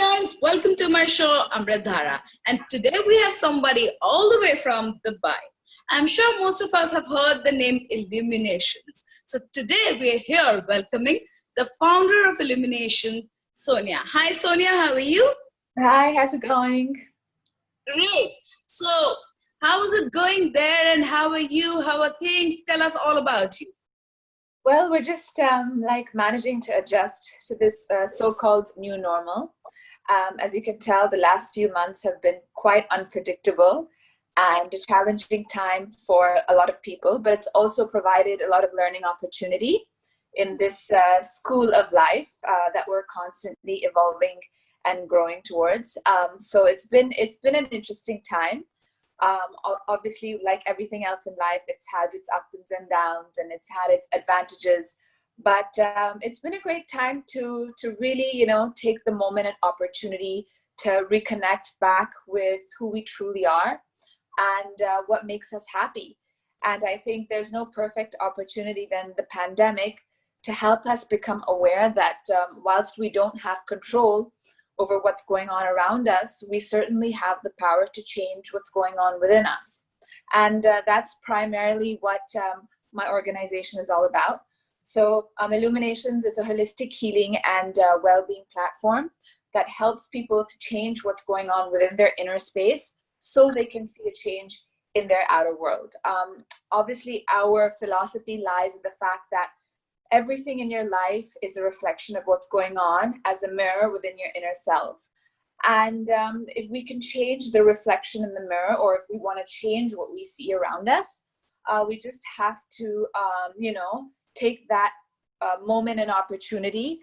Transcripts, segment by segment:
guys, welcome to my show Amrita. And today we have somebody all the way from Dubai. I'm sure most of us have heard the name Illuminations. So today we are here welcoming the founder of Illuminations, Soniyaa. Hi Soniyaa, how are you? Hi, how's it going? Great. So how is it going there and how are you? How are things? Tell us all about you. Well, we're just like managing to adjust to this so-called new normal. As you can tell, the last few months have been quite unpredictable and a challenging time for a lot of people, but it's also provided a lot of learning opportunity in this school of life that we're constantly evolving and growing towards. So it's been an interesting time. Obviously, like everything else in life, it's had its ups and downs and it's had its advantages, but it's been a great time to really, take the moment and opportunity to reconnect back with who we truly are and what makes us happy. And I think there's no perfect opportunity than the pandemic to help us become aware that whilst we don't have control over what's going on around us, we certainly have the power to change what's going on within us. And that's primarily what my organization is all about. So Illuminations is a holistic healing and well-being platform that helps people to change what's going on within their inner space so they can see a change in their outer world. Obviously, our philosophy lies in the fact that everything in your life is a reflection of what's going on as a mirror within your inner self. And if we can change the reflection in the mirror, or if we want to change what we see around us, we just have to, take that moment and opportunity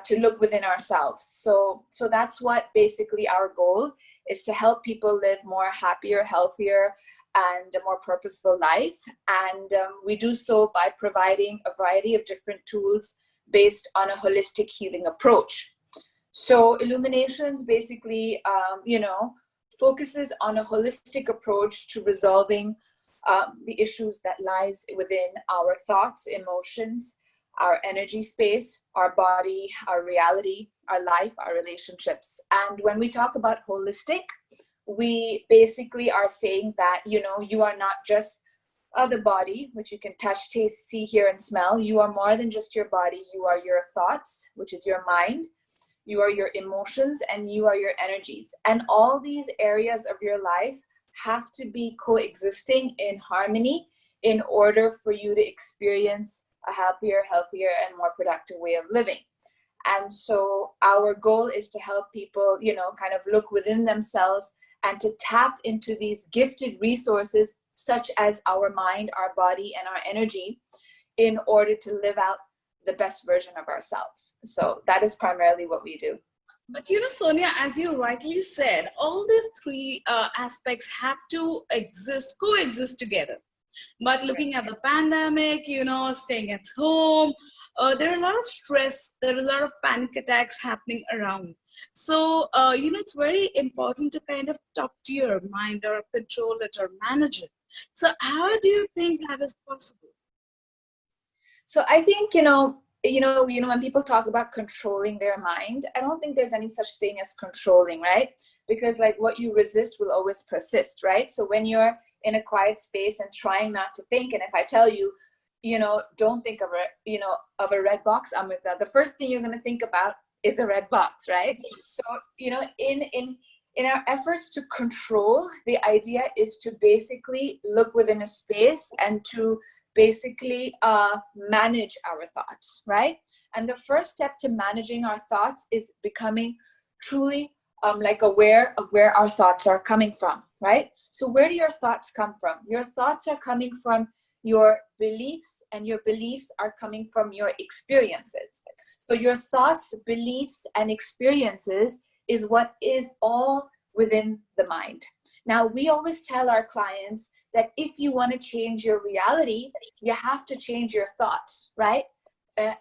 to look within ourselves. So that's what basically our goal is, to help people live more happier, healthier, and a more purposeful life. And we do so by providing a variety of different tools based on a holistic healing approach. So Illuminations basically, focuses on a holistic approach to resolving the issues that lies within our thoughts, emotions, our energy space, our body, our reality, our life, our relationships. And when we talk about holistic, we basically are saying that, you are not just the body, which you can touch, taste, see, hear, and smell. You are more than just your body. You are your thoughts, which is your mind. You are your emotions, and you are your energies. And all these areas of your life have to be coexisting in harmony in order for you to experience a happier, healthier, and more productive way of living. And so our goal is to help people, kind of look within themselves and to tap into these gifted resources such as our mind, our body, and our energy in order to live out the best version of ourselves. So that is primarily what we do. But Soniyaa, as you rightly said, all these three aspects have to coexist together. But looking at the pandemic, staying at home, there are a lot of stress, there are a lot of panic attacks happening around. So, it's very important to kind of talk to your mind or control it or manage it. So how do you think that is possible? So I think, when people talk about controlling their mind, I don't think there's any such thing as controlling, right? Because like what you resist will always persist, right? So when you're in a quiet space and trying not to think, and if I tell you, don't think of a red box, Amrita, the first thing you're going to think about is a red box, right? Yes. So, in our efforts to control, the idea is to basically look within a space and to basically manage our thoughts, right? And the first step to managing our thoughts is becoming truly aware of where our thoughts are coming from, right? So where do your thoughts come from? Your thoughts are coming from your beliefs, and your beliefs are coming from your experiences. So your thoughts, beliefs, and experiences is what is all within the mind. Now, we always tell our clients that if you want to change your reality, you have to change your thoughts, right?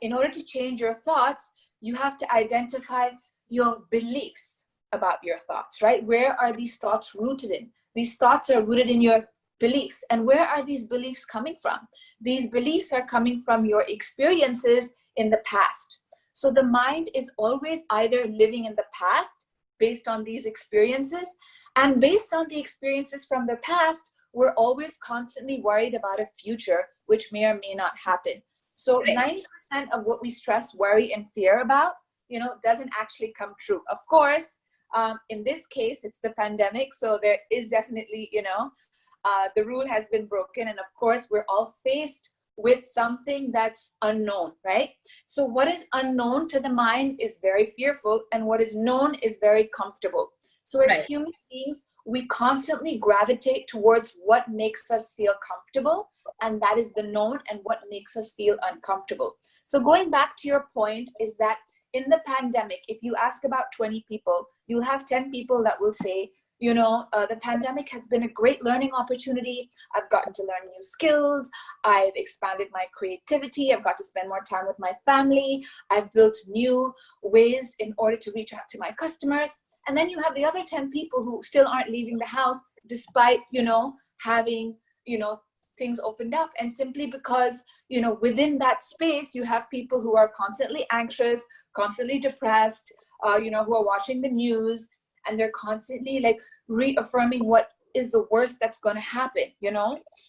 In order to change your thoughts, you have to identify your beliefs about your thoughts, right? Where are these thoughts rooted in? These thoughts are rooted in your beliefs. And where are these beliefs coming from? These beliefs are coming from your experiences in the past. So the mind is always either living in the past, based on these experiences. And based on the experiences from the past, we're always constantly worried about a future which may or may not happen. So 90% of what we stress, worry, and fear about, doesn't actually come true. Of course, in this case, it's the pandemic. So there is definitely, the rule has been broken. And of course, we're all faced with something that's unknown, right? So what is unknown to the mind is very fearful, and what is known is very comfortable. So as human beings, we constantly gravitate towards what makes us feel comfortable, and that is the known, and what makes us feel uncomfortable. So going back to your point is that in the pandemic, if you ask about 20 people, you'll have 10 people that will say, the pandemic has been a great learning opportunity. I've gotten to learn new skills. I've expanded my creativity. I've got to spend more time with my family. I've built new ways in order to reach out to my customers. And then you have the other 10 people who still aren't leaving the house despite, having, things opened up. And simply because, within that space, you have people who are constantly anxious, constantly depressed, who are watching the news, and they're constantly like reaffirming what is the worst that's going to happen,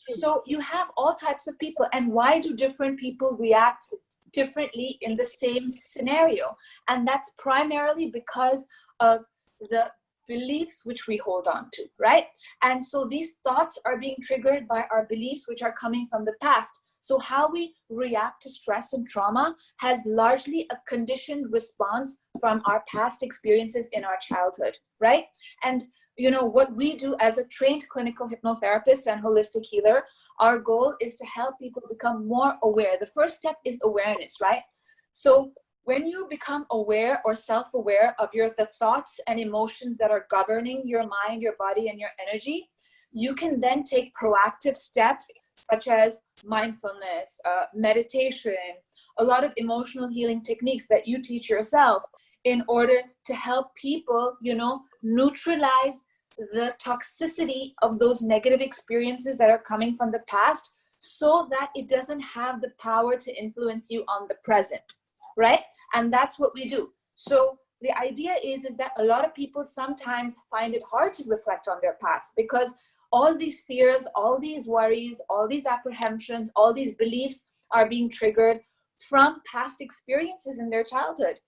So you have all types of people. And why do different people react differently in the same scenario? And that's primarily because of the beliefs which we hold on to, right? And so these thoughts are being triggered by our beliefs which are coming from the past. So how we react to stress and trauma has largely a conditioned response from our past experiences in our childhood, right? And what we do as a trained clinical hypnotherapist and holistic healer, our goal is to help people become more aware. The first step is awareness, right? So when you become aware or self-aware of the thoughts and emotions that are governing your mind, your body, and your energy, you can then take proactive steps such as mindfulness, meditation, a lot of emotional healing techniques that you teach yourself in order to help people, neutralize the toxicity of those negative experiences that are coming from the past, so that it doesn't have the power to influence you on the present, right? And that's what we do. So the idea is that a lot of people sometimes find it hard to reflect on their past, because all these fears, all these worries, all these apprehensions, all these beliefs are being triggered from past experiences in their childhood.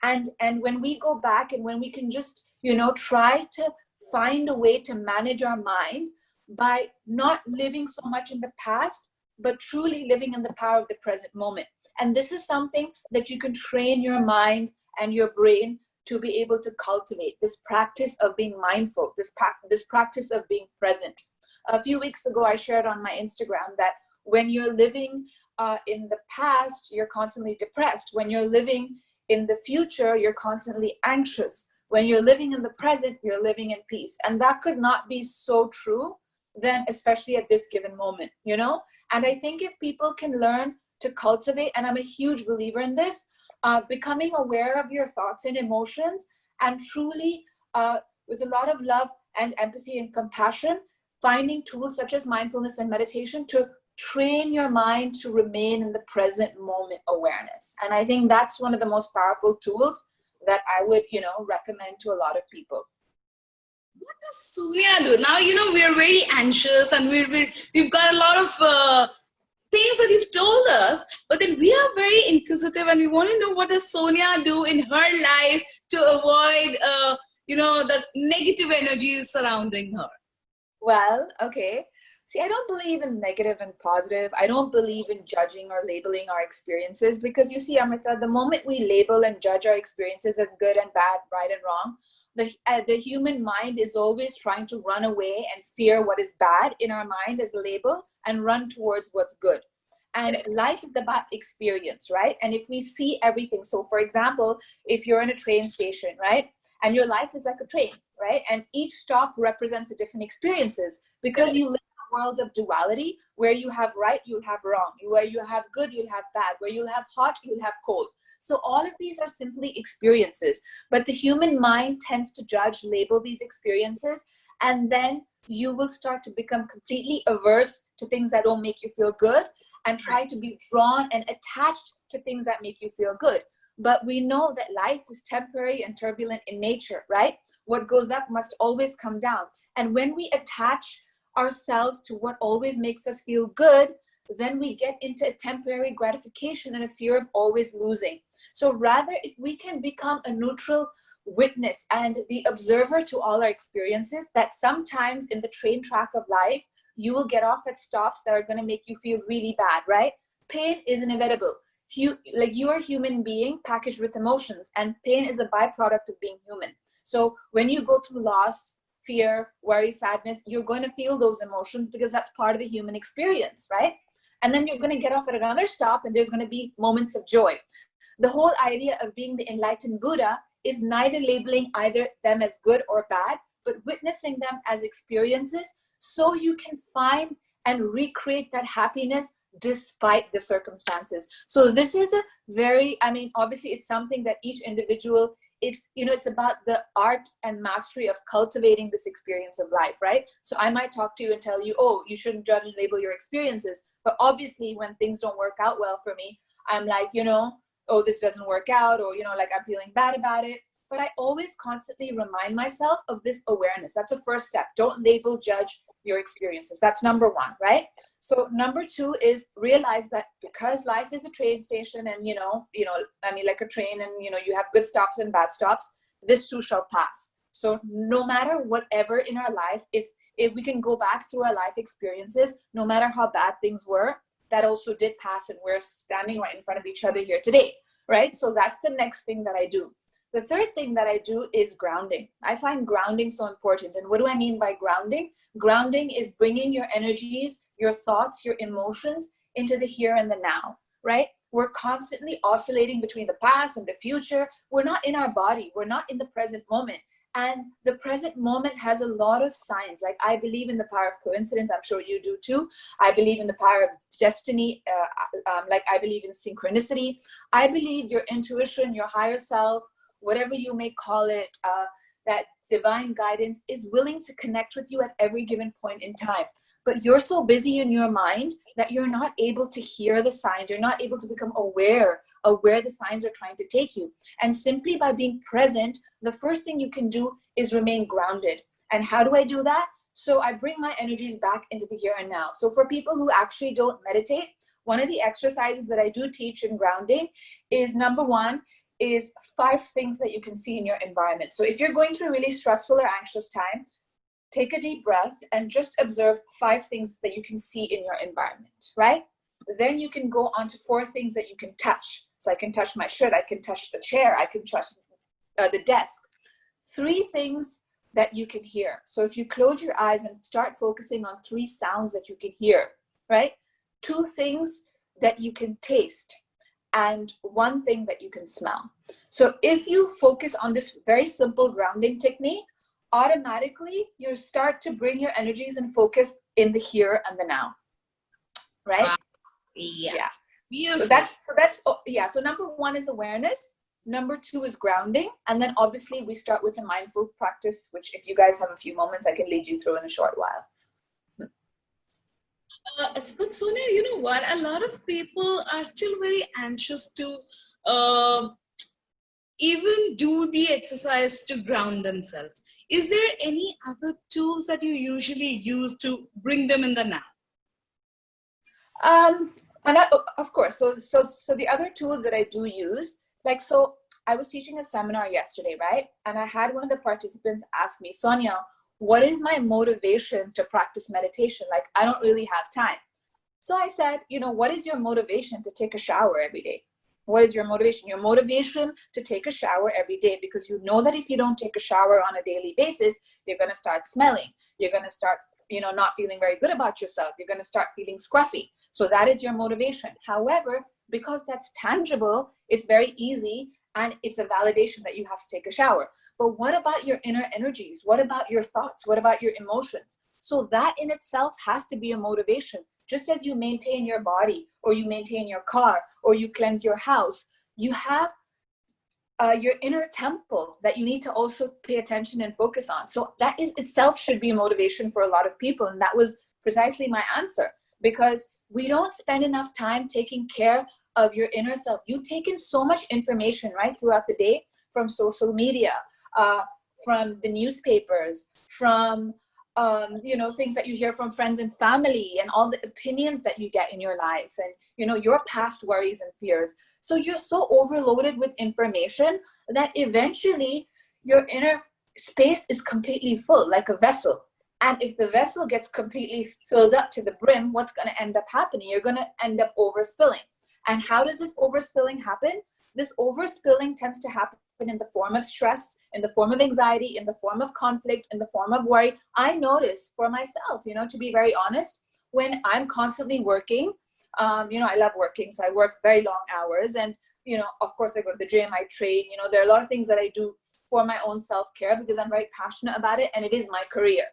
And when we go back and when we can just, try to find a way to manage our mind by not living so much in the past, but truly living in the power of the present moment. And this is something that you can train your mind and your brain to be able to cultivate, this practice of being mindful, this practice of being present. A few weeks ago, I shared on my Instagram that when you're living in the past, you're constantly depressed. When you're living in the future, you're constantly anxious. When you're living in the present, you're living in peace. And that could not be so true then, especially at this given moment, And I think if people can learn to cultivate, and I'm a huge believer in this, becoming aware of your thoughts and emotions, and truly with a lot of love and empathy and compassion, finding tools such as mindfulness and meditation to train your mind to remain in the present moment awareness. And I think that's one of the most powerful tools that I would, recommend to a lot of people. What does Soniyaa do? Now, we're very anxious, and we've got a lot of things that you've told us, but then we are very inquisitive, and we want to know what does Soniyaa do in her life to avoid, the negative energies surrounding her. Well, okay. See, I don't believe in negative and positive. I don't believe in judging or labeling our experiences, because you see, Amrita, the moment we label and judge our experiences as good and bad, right and wrong, the human mind is always trying to run away and fear what is bad in our mind as a label and run towards what's good. And life is about experience, right? And if we see everything, so for example, if you're in a train station, right? And your life is like a train, right? And each stop represents a different experiences, because you live in a world of duality where you have right, you'll have wrong, where you have good, you'll have bad, where you'll have hot, you'll have cold. So all of these are simply experiences, but the human mind tends to judge, label these experiences, and then you will start to become completely averse to things that don't make you feel good, and try to be drawn and attached to things that make you feel good. but we know that life is temporary and turbulent in nature, right? What goes up must always come down. And when we attach ourselves to what always makes us feel good, then we get into a temporary gratification and a fear of always losing. So rather, if we can become a neutral witness and the observer to all our experiences, that sometimes in the train track of life, you will get off at stops that are going to make you feel really bad, right? Pain is inevitable. You are a human being packaged with emotions, and pain is a byproduct of being human. So when you go through loss, fear, worry, sadness, you're going to feel those emotions because that's part of the human experience, right? And then you're going to get off at another stop and there's going to be moments of joy. The whole idea of being the enlightened Buddha is neither labeling either them as good or bad, but witnessing them as experiences so you can find and recreate that happiness despite the circumstances. So this is a very, I mean, obviously it's something that each individual, it's about the art and mastery of cultivating this experience of life, right? So I might talk to you and tell you, oh, you shouldn't judge and label your experiences. But obviously when things don't work out well for me, I'm like, oh, this doesn't work out, or, like I'm feeling bad about it. But I always constantly remind myself of this awareness. That's a first step. Don't label, judge your experiences. That's number one, right? So number two is realize that because life is a train station and, like a train and, you have good stops and bad stops, this too shall pass. So no matter whatever in our life, if we can go back through our life experiences, no matter how bad things were, that also did pass and we're standing right in front of each other here today, right? So that's the next thing that I do. The third thing that I do is grounding. I find grounding so important. And what do I mean by grounding? Grounding is bringing your energies, your thoughts, your emotions into the here and the now, right? We're constantly oscillating between the past and the future. We're not in our body. We're not in the present moment. And the present moment has a lot of signs. Like I believe in the power of coincidence. I'm sure you do too. I believe in the power of destiny. Like I believe in synchronicity. I believe your intuition, your higher self, whatever you may call it, that divine guidance is willing to connect with you at every given point in time. But you're so busy in your mind that you're not able to hear the signs. You're not able to become aware of where the signs are trying to take you. And simply by being present, the first thing you can do is remain grounded. And how do I do that? So I bring my energies back into the here and now. So for people who actually don't meditate, one of the exercises that I do teach in grounding is number one, is 5 things that you can see in your environment. So if you're going through a really stressful or anxious time, take a deep breath and just observe 5 things that you can see in your environment, right? Then you can go on to 4 things that you can touch. So I can touch my shirt, I can touch the chair, I can touch the desk. 3 things that you can hear. So if you close your eyes and start focusing on 3 sounds that you can hear, right? 2 things that you can taste, and 1 thing that you can smell. So if you focus on this very simple grounding technique, automatically you start to bring your energies and focus in the here and the now, right? Wow. Yeah. Beautiful. So number 1 is awareness. Number 2 is grounding. And then obviously we start with a mindful practice, which if you guys have a few moments, I can lead you through in a short while. But Soniyaa, you know what? A lot of people are still very anxious to even do the exercise to ground themselves. Is there any other tools that you usually use to bring them in the now? Of course. So the other tools that I do use, so I was teaching a seminar yesterday, right? And I had one of the participants ask me, Soniyaa, what is my motivation to practice meditation? Like, I don't really have time. So I said, what is your motivation to take a shower every day? What is your motivation? Your motivation to take a shower every day, because you know that if you don't take a shower on a daily basis, you're going to start smelling. You're going to start, not feeling very good about yourself. You're going to start feeling scruffy. So that is your motivation. However, because that's tangible, it's very easy and it's a validation that you have to take a shower. But what about your inner energies? What about your thoughts? What about your emotions? So that in itself has to be a motivation. Just as you maintain your body, or you maintain your car, or you cleanse your house, you have your inner temple that you need to also pay attention and focus on. So that is itself should be a motivation for a lot of people. And that was precisely my answer, because we don't spend enough time taking care of your inner self. You take in so much information, right, throughout the day, from social media, from the newspapers, from things that you hear from friends and family, and all the opinions that you get in your life, and your past worries and fears. So you're so overloaded with information that eventually your inner space is completely full, like a vessel. And if the vessel gets completely filled up to the brim, what's going to end up happening? You're going to end up overspilling. And how does this overspilling happen? This overspilling tends to happen in the form of stress, in the form of anxiety, in the form of conflict, in the form of worry. I notice for myself, to be very honest, when I'm constantly working, I love working, so I work very long hours. And, of course, I go to the gym, I train, there are a lot of things that I do for my own self-care because I'm very passionate about it and it is my career.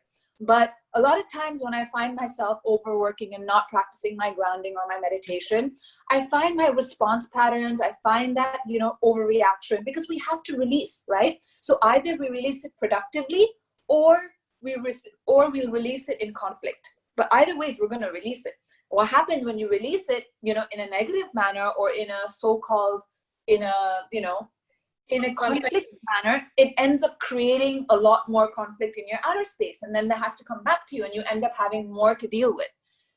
But a lot of times when I find myself overworking and not practicing my grounding or my meditation, I find my response patterns, I find that, overreaction, because we have to release, right? So either we release it productively or we'll release it in conflict. But either way, we're going to release it. What happens when you release it, in a negative manner or in a so-called, in a conflict manner, it ends up creating a lot more conflict in your outer space. And then that has to come back to you and you end up having more to deal with.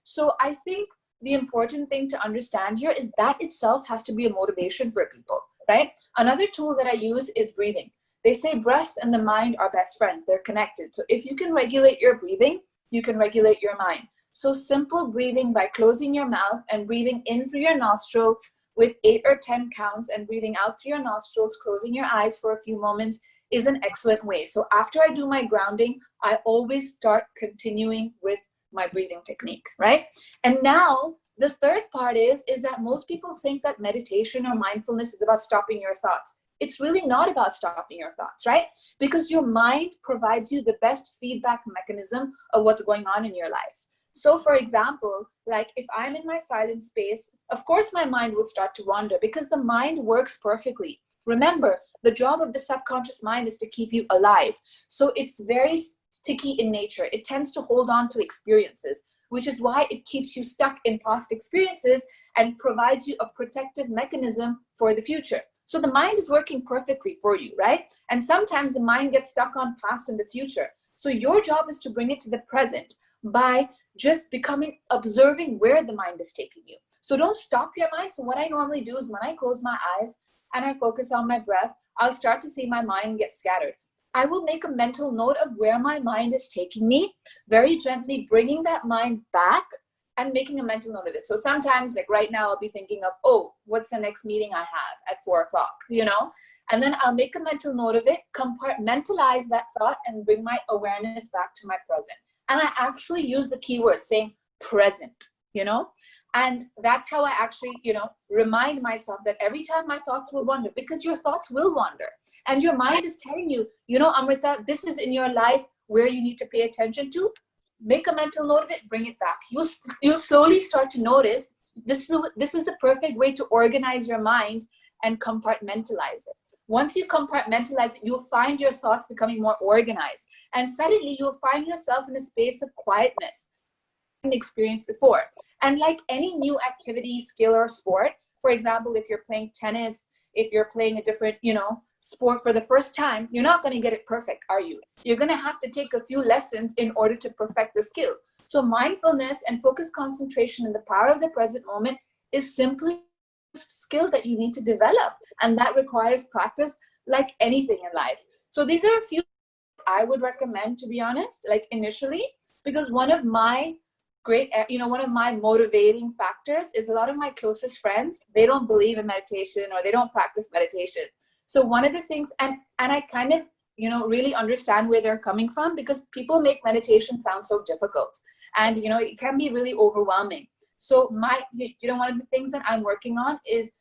So I think the important thing to understand here is that itself has to be a motivation for people, right? Another tool that I use is breathing. They say breath and the mind are best friends. They're connected. So if you can regulate your breathing, you can regulate your mind. So simple breathing by closing your mouth and breathing in through your nostril with 8 or 10 counts and breathing out through your nostrils, closing your eyes for a few moments is an excellent way. So after I do my grounding, I always start continuing with my breathing technique, right? And now the third part is that most people think that meditation or mindfulness is about stopping your thoughts. It's really not about stopping your thoughts, right? Because your mind provides you the best feedback mechanism of what's going on in your life. So for example, like if I'm in my silent space, of course my mind will start to wander because the mind works perfectly. Remember, the job of the subconscious mind is to keep you alive. So it's very sticky in nature. It tends to hold on to experiences, which is why it keeps you stuck in past experiences and provides you a protective mechanism for the future. So the mind is working perfectly for you, right? And sometimes the mind gets stuck on past and the future. So your job is to bring it to the present by just observing where the mind is taking you. So don't stop your mind. So what I normally do is when I close my eyes and I focus on my breath, I'll start to see my mind get scattered. I will make a mental note of where my mind is taking me, very gently bringing that mind back and making a mental note of it. So sometimes, like right now, I'll be thinking of, oh, what's the next meeting I have at 4 o'clock, And then I'll make a mental note of it, compartmentalize that thought and bring my awareness back to my present. And I actually use the keyword saying present, and that's how I actually, remind myself that every time my thoughts will wander, because your thoughts will wander and your mind is telling you, Amrita, this is in your life where you need to pay attention to. Make a mental note of it, bring it back. You'll slowly start to notice this is the perfect way to organize your mind and compartmentalize it. Once you compartmentalize it, you'll find your thoughts becoming more organized. And suddenly you'll find yourself in a space of quietness you hadn't experienced before. And like any new activity, skill, or sport, for example, if you're playing tennis, if you're playing a different, sport for the first time, you're not going to get it perfect, are you? You're going to have to take a few lessons in order to perfect the skill. So mindfulness and focused concentration in the power of the present moment is simply skill that you need to develop, and that requires practice like anything in life. So these are a few I would recommend, to be honest, like initially, because one of my motivating factors is a lot of my closest friends, they don't believe in meditation or they don't practice meditation. So one of the things, and I kind of really understand where they're coming from, because people make meditation sound so difficult and it can be really overwhelming. So one of the things that I'm working on is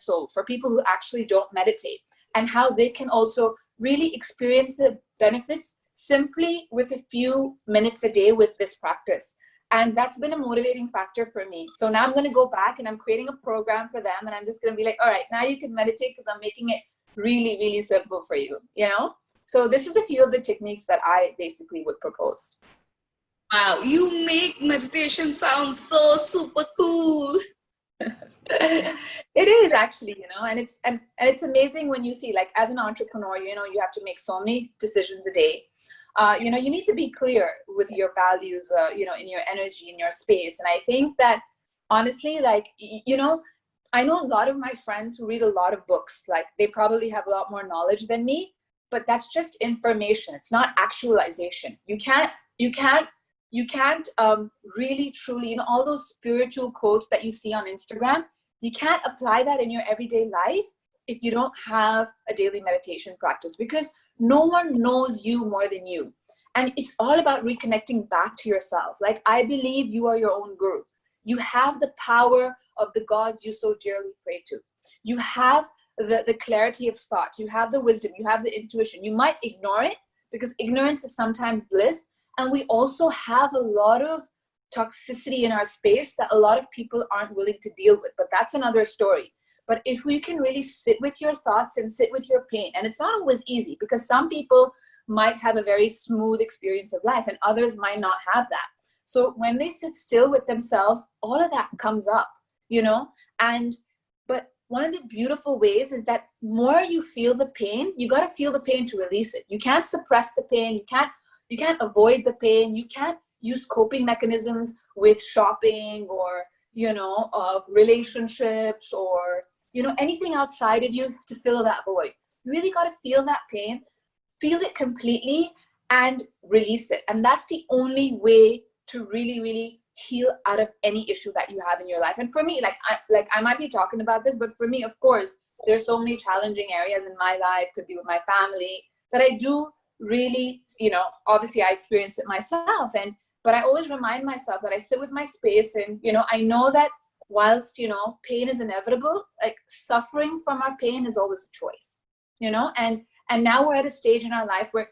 for people who actually don't meditate, and how they can also really experience the benefits simply with a few minutes a day with this practice. And that's been a motivating factor for me. So now I'm going to go back and I'm creating a program for them, and I'm just going to be like, all right, now you can meditate, because I'm making it really, really simple for you, So this is a few of the techniques that I basically would propose. Wow, you make meditation sound so super cool. It is actually, and it's amazing when you see, like, as an entrepreneur, you have to make so many decisions a day. You need to be clear with your values, in your energy, in your space. And I think that honestly, like, I know a lot of my friends who read a lot of books, like they probably have a lot more knowledge than me, but that's just information. It's not actualization. You can't really truly, all those spiritual quotes that you see on Instagram, you can't apply that in your everyday life if you don't have a daily meditation practice, because no one knows you more than you. And it's all about reconnecting back to yourself. Like, I believe you are your own guru. You have the power of the gods you so dearly pray to. You have the clarity of thought. You have the wisdom. You have the intuition. You might ignore it because ignorance is sometimes bliss. And we also have a lot of toxicity in our space that a lot of people aren't willing to deal with. But that's another story. But if we can really sit with your thoughts and sit with your pain, and it's not always easy, because some people might have a very smooth experience of life and others might not have that. So when they sit still with themselves, all of that comes up, and but one of the beautiful ways is that more you feel the pain, you got to feel the pain to release it. You can't suppress the pain. You can't avoid the pain. You can't use coping mechanisms with shopping or relationships or anything outside of you to fill that void. You really got to feel that pain, feel it completely, and release it. And that's the only way to really, really heal out of any issue that you have in your life. And for me, I might be talking about this, but for me, of course, there's so many challenging areas in my life, could be with my family, that I do really, obviously I experience it myself. But I always remind myself that I sit with my space, and I know that whilst pain is inevitable, like, suffering from our pain is always a choice. And now we're at a stage in our life where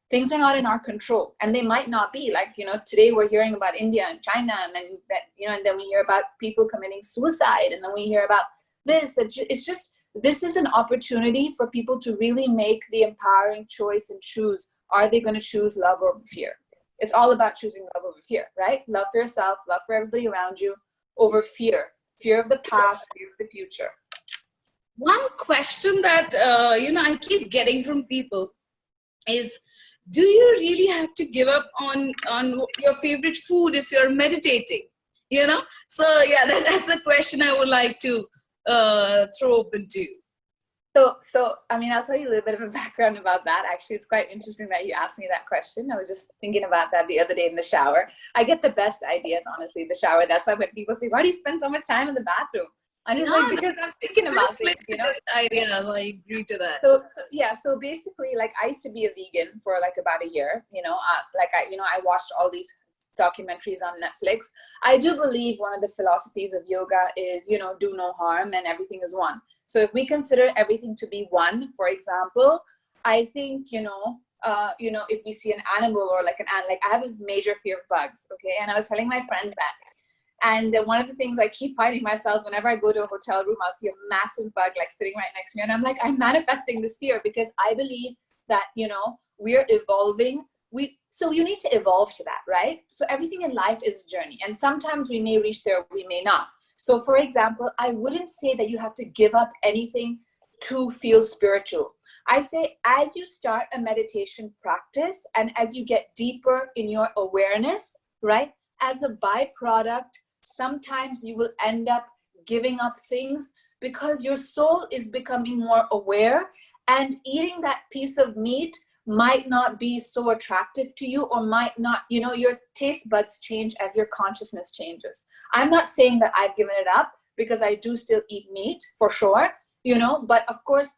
things are not in our control, and they might not be. Like, today we're hearing about India and China, and then and then we hear about people committing suicide, and then we hear about this. It's just, this is an opportunity for people to really make the empowering choice and choose, are they going to choose love over fear? It's all about choosing love over fear, right? Love for yourself, love for everybody around you, over fear of the past, fear of the future. One question that I keep getting from people is, do you really have to give up on your favorite food if you're meditating? So yeah, that's a question I would like to throw open to you. So I mean, I'll tell you a little bit of a background about that. Actually, it's quite interesting that you asked me that question. I was just thinking about that the other day in the shower. I get the best ideas, honestly, in the shower. That's why when people say, why do you spend so much time in the bathroom? I'm just like, because I'm thinking about things, idea. I agree to that. So basically, like, I used to be a vegan for like about a year, I watched all these documentaries on Netflix. I do believe one of the philosophies of yoga is, do no harm and everything is one. So if we consider everything to be one, for example, I think, if we see an animal or like I have a major fear of bugs. Okay. And I was telling my friends that. And one of the things I keep finding myself, whenever I go to a hotel room, I'll see a massive bug like sitting right next to me. And I'm like, I'm manifesting this fear, because I believe that, we're evolving. So you need to evolve to that, right? So everything in life is a journey. And sometimes we may reach there, we may not. So for example, I wouldn't say that you have to give up anything to feel spiritual. I say, as you start a meditation practice and as you get deeper in your awareness, right? As a byproduct, sometimes you will end up giving up things because your soul is becoming more aware, and eating that piece of meat might not be so attractive to you, or might not, your taste buds change as your consciousness changes. I'm not saying that I've given it up, because I do still eat meat for sure, but of course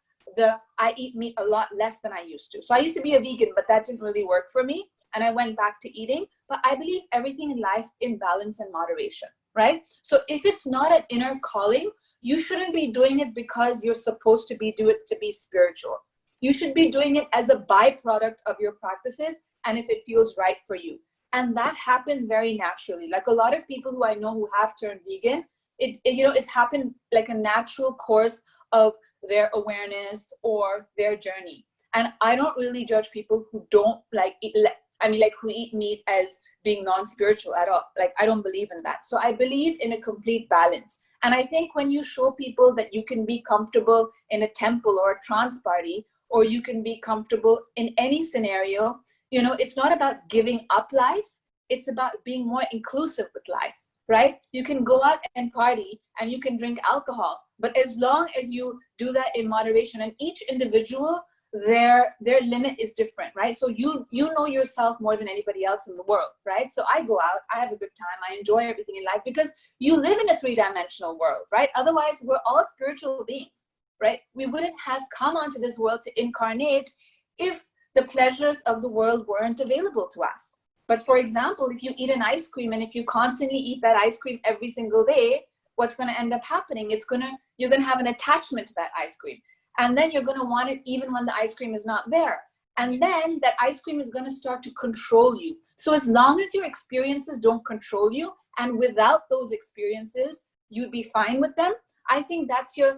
I eat meat a lot less than I used to. So I used to be a vegan, but that didn't really work for me, and I went back to eating. But I believe everything in life in balance and moderation, right? So if it's not an inner calling, you shouldn't be doing it because you're supposed to do it to be spiritual. You should be doing it as a byproduct of your practices, and if it feels right for you. And that happens very naturally. Like, a lot of people who I know who have turned vegan, it's happened like a natural course of their awareness or their journey. And I don't really judge people who don't like it. like who eat meat as being non-spiritual at all. Like, I don't believe in that. So I believe in a complete balance. And I think when you show people that you can be comfortable in a temple or a trance party, or you can be comfortable in any scenario, you know, it's not about giving up life. It's about being more inclusive with life, right? You can go out and party and you can drink alcohol, but as long as you do that in moderation, and each individual, their limit is different, right? So you know yourself more than anybody else in the world, right? So I go out, I have a good time, I enjoy everything in life, because you live in a 3-dimensional world, right? Otherwise, we're all spiritual beings, right? We wouldn't have come onto this world to incarnate if the pleasures of the world weren't available to us. But for example, if you eat an ice cream, and if you constantly eat that ice cream every single day, what's going to end up happening? You're going to have an attachment to that ice cream. And then you're going to want it even when the ice cream is not there. And then that ice cream is going to start to control you. So as long as your experiences don't control you, and without those experiences, you'd be fine with them, I think that's your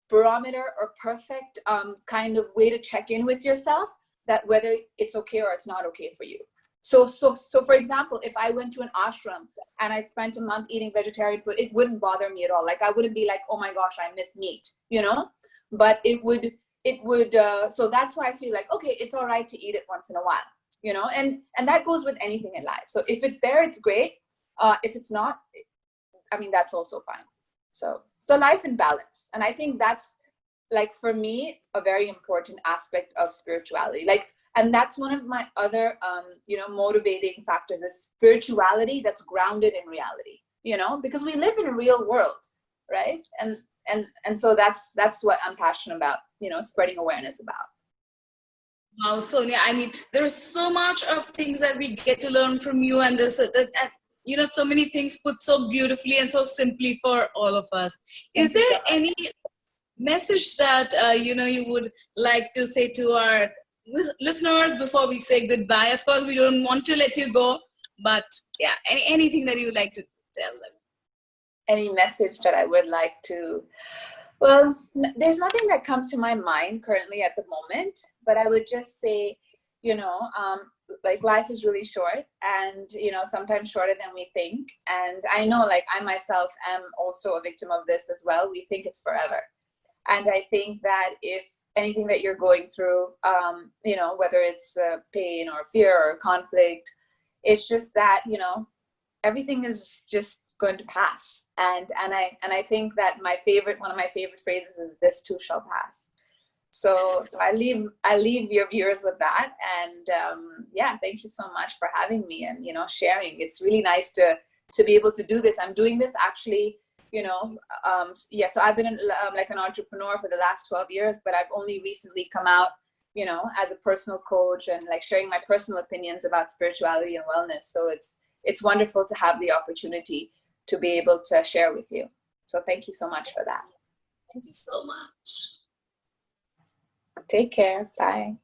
barometer or perfect kind of way to check in with yourself, that whether it's okay or it's not okay for you. So for example, if I went to an ashram and I spent a month eating vegetarian food, it wouldn't bother me at all. Like, I wouldn't be like, oh my gosh, I miss meat, you know? But it would, so that's why I feel like, okay, it's all right to eat it once in a while, you know? And that goes with anything in life. So if it's there, it's great. If it's not, I mean, that's also fine. So life in balance. And I think that's, like, for me, a very important aspect of spirituality. Like, and that's one of my other, you know, motivating factors, is spirituality that's grounded in reality, you know, because we live in a real world, right? And so that's what I'm passionate about, you know, spreading awareness about. Wow, Sonia, I mean, there's so much of things that we get to learn from you, and this, you know, so many things put so beautifully and so simply for all of us. Is there any message that, you know, you would like to say to our listeners before we say goodbye? Of course, we don't want to let you go, but yeah, anything that you would like to tell them? Any message that I would like to, well, there's nothing that comes to my mind currently at the moment, but I would just say, you know, like, life is really short, and, you know, sometimes shorter than we think. And I know, like, I myself am also a victim of this as well. We think it's forever. And I think that if anything that you're going through, you know, whether it's pain or fear or conflict, it's just that, you know, everything is just going to pass. And I think that one of my favorite phrases is, "This too shall pass." So I leave your viewers with that. And yeah, thank you so much for having me and, you know, sharing. It's really nice to be able to do this. I'm doing this actually, you know, yeah, so I've been like an entrepreneur for the last 12 years, but I've only recently come out, you know, as a personal coach, and like sharing my personal opinions about spirituality and wellness. So it's wonderful to have the opportunity to be able to share with you. So thank you so much for that. Thank you so much. Take care. Bye.